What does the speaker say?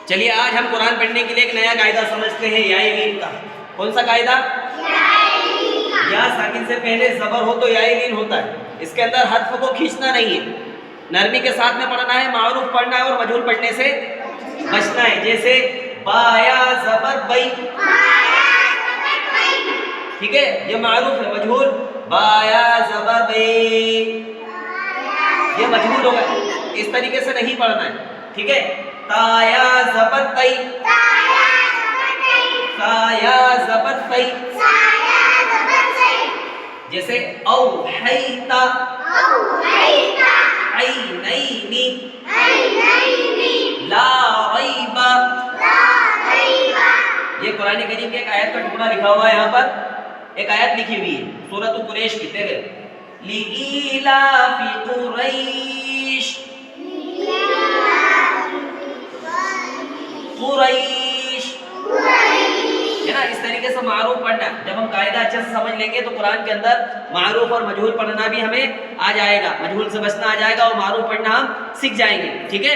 چلیے آج ہم قرآن پڑھنے کے لیے ایک نیا قاعدہ سمجھتے ہیں یا لین کا. کون سا قاعدہ؟ یا ساکن سے پہلے زبر ہو تو یا لین ہوتا ہے. اس کے اندر حرف کو کھینچنا نہیں ہے، نرمی کے ساتھ میں پڑھنا ہے، معروف پڑھنا ہے اور مجہول پڑھنے سے بچنا ہے. جیسے با یا زبر بئی، ٹھیک ہے، یہ معروف ہے. مجہول با یا زبر بئی، یہ مجہول ہوگا. اس طریقے سے نہیں پڑھنا ہے، ٹھیک ہے. تا یا زبر تئی، تا یا زبر تئی. جیسے اوحیتا، عینینی، لا ریب. یہ قرآن کریم کے ایک آیت کا ٹکڑا لکھا ہوا ہے. یہاں پر ایک آیت لکھی ہوئی ہے سورۃ قریش کی. دیکھیں لِإِيلَافِ قُرَيْشٍ، قریش ہے نا. اس طریقے سے معروف پڑھنا. جب ہم قاعدہ اچھے سے سمجھ لیں گے تو قرآن کے اندر معروف اور مجہول پڑھنا بھی ہمیں آ جائے گا، مجہول سے بچنا آ جائے گا اور معروف پڑھنا ہم سیکھ جائیں گے. ٹھیک ہے.